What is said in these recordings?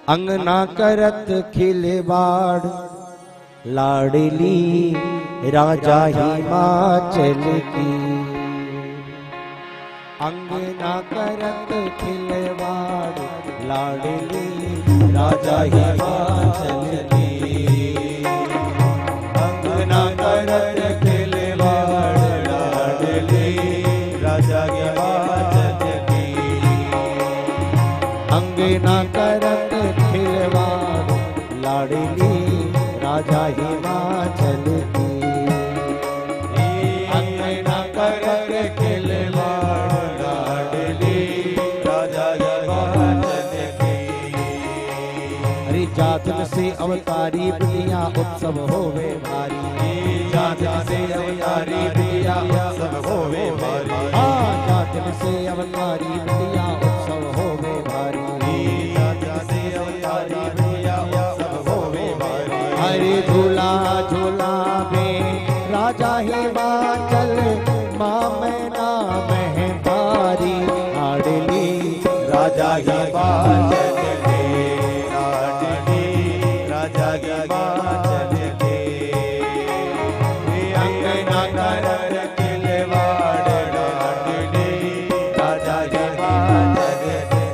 अंगना करत खिलवाड़ लाडली राजा हिमाचल की। अंगना करत खिलवाड़ लाडली राजा हिमाचल की। अंगना करत खिलवाड़ लाडली राजा हिमाचल की। अंगना करत खिलवाड़ लाडली राजा हिमाचल की। अंगना करत खिलवाड़ लाडली राजा हिमाचल की। हरि जातन से अवतारी बिटिया उत्सव होवे भारी। जातन से अवतारी बिटिया उत्सव होवे भारी। हाँ जातन से अवतारी बिटिया उत्सव होवे भारी। जातन से अवतारी बिटिया उत्सव होवे भारी। हरि झूला झूला में राजा हिमाचल माँ मैना महतारी लाडली राजा हिमाचल के। लाडली राजा हिमाचल के। अंगना करत खिलवाड़ लाडली राजा हिमाचल के।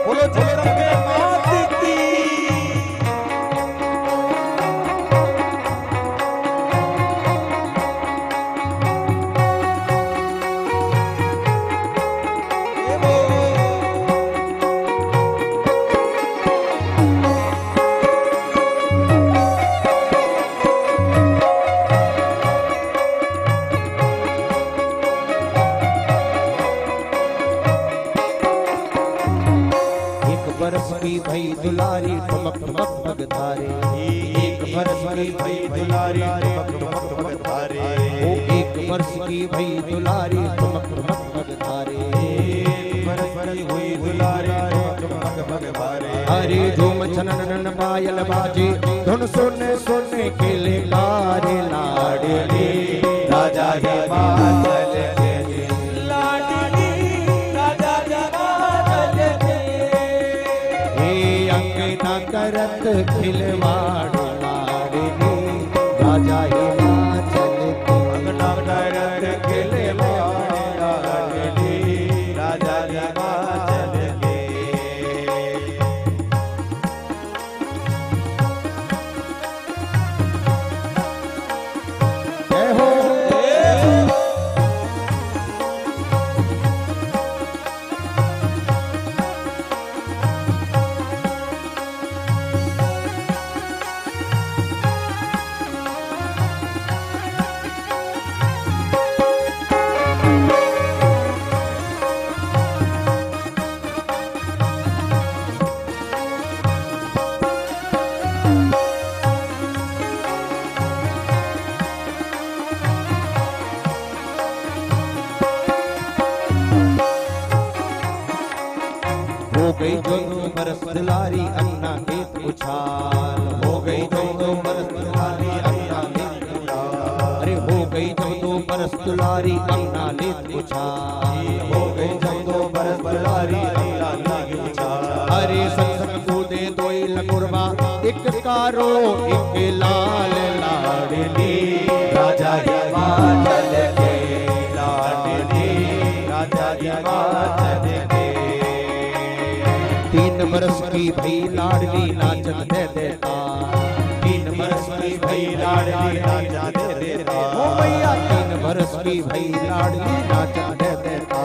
बोलो झोलम के मात की। बरस की भई दुलारी ठमक ठमक भगतारे। एक बरस की भई दुलारी ठमक ठमक भगतारे। ओ एक बरस की भई दुलारी ठमक ठमक भगतारे। एक बरस की हुई दुलारी ठमक ठमक भगतारे। हरि झूम छनन पायल बाजे धुन सुने सुने खेले बारे लाडली राजा हिमाचल के। लाडली राजा हिमाचल के। अंगना करत खिलवाड़ लाडली राजा हिमाचल की। अंगना करत खिलवाड़ लाडली राजा हिमाचल की। जय हो हो गई दोनों बरस दुलारी अन्ना खेत उछाल। हो गई दोनों बरस दुलारी अन्ना खेत उछाल। अरे हो गई दोनों बरस दुलारी अन्ना खेत उछाल। हो गई दोनों बरस दुलारी अन्ना खेत उछाल। अरे संग कूदे दोई लकुरबा एक कारो एक लाल लाडली राजा हिमाचल के। लाडली राजा हिमाचल के। 3 बरस की भई लाडली नाचत दे देता। 3 बरस की भई लाडली नाचत दे देता। ओ भैया 3 बरस की भई लाडली नाचत दे देता।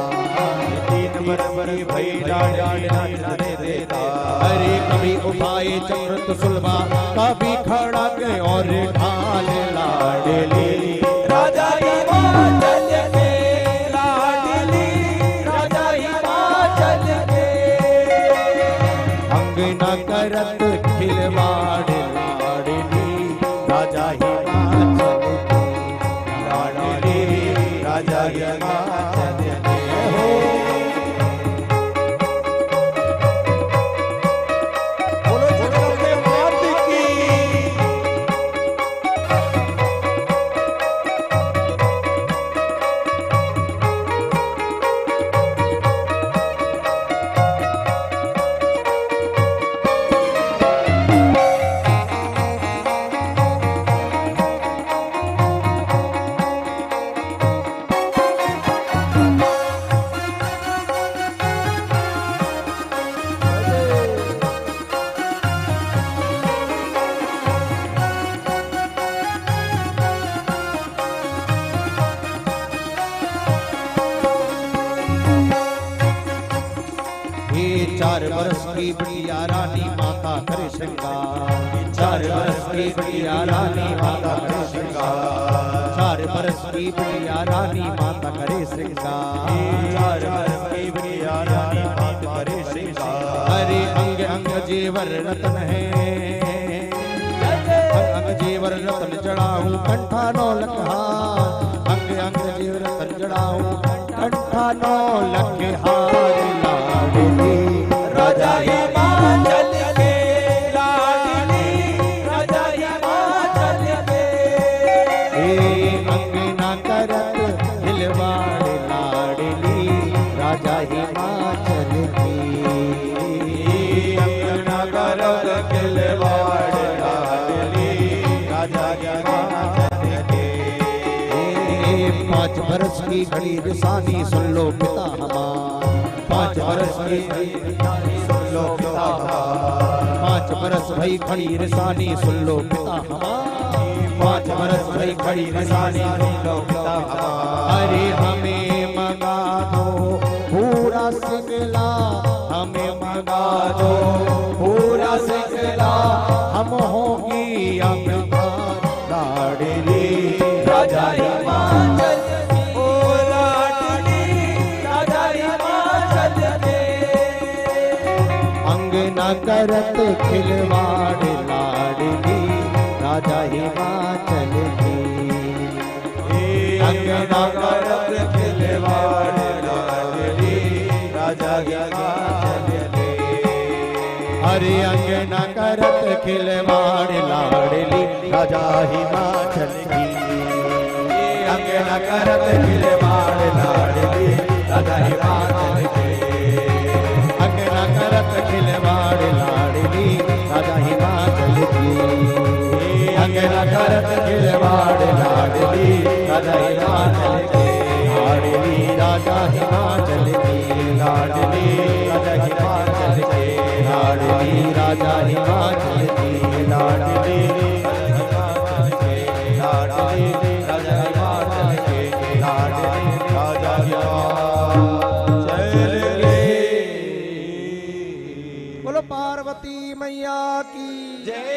3 बरस की भई लाडली नाचत दे देता। अरे कभी उठाए चक्र तो सुलभा कभी खड़ा के और ढाल लाडली राजा हिमाचल के। लाडली राजा हिमाचल के। अंगना करत खिलवाड़ लाडली राजा हिमाचल की। लाडली राजा हिमाचल के। हो बोलो झोलम के मात की। 4 बरस की बिटिया रानी माता करे श्रृंगार 4 बरस की बिटिया रानी माता करे श्रृंगार 4 बरस की बिटिया रानी माता करे श्रृंगार 4 बरस की बिटिया रानी माता करे श्रृंगार। अरे अंग अंग जेवर रतन है अंग जेवर रतन जड़ाऊं कंठा 9 लख हार अंग अंग जेवर रतन जड़ाऊं कंठा 9 लख हार लाडली राजा हिमाचल के लाडली राजा हिमाचल के अंगना करत हिलवाड़ लाडली राजा हिमाचल की अंगना करत हिलवाड़ लाडली राजा हिमाचल के। 5 बरस की घड़ी रिसानी सुन लो पिता हमार 5 बरस की सुन लो पिता हमार 5 बरस भई खड़ी रिसानी सुन लो पिता हमार 5 बरस भई खड़ी रिसानी सुन लो पिता हमार। अरे हमें मंगा दो पूरा सिंगला हमें मंगा दो पूरा सिंगला हम होगी अब लाडली राजा हिमाचल ओ लाडली राजा हिमाचल के। अंगना करत खिलवाड़ लाडली राजा हिमाचल की अंगना करत खिलवाड़ लाडली राजा हिमाचल के। अरे अंगना करत खिलवाड़ लाडली राजा हिमाचल की अंगना करत खिलवाड़ लाडली राजा हिमाचल के। अंगना करत खिलवाड़ लाडली राजा हिमाचल की अंगना करत खिलवाड़ लाडली राजा हिमाचल की लाडली राजा हिमाचल की लाडली राजा हिमाचल की लाडली राजा हिमाचल की लाडली राजा हिमाचल के लाडली राजा हिमाचल के। बोलो पार्वती मैया की जय।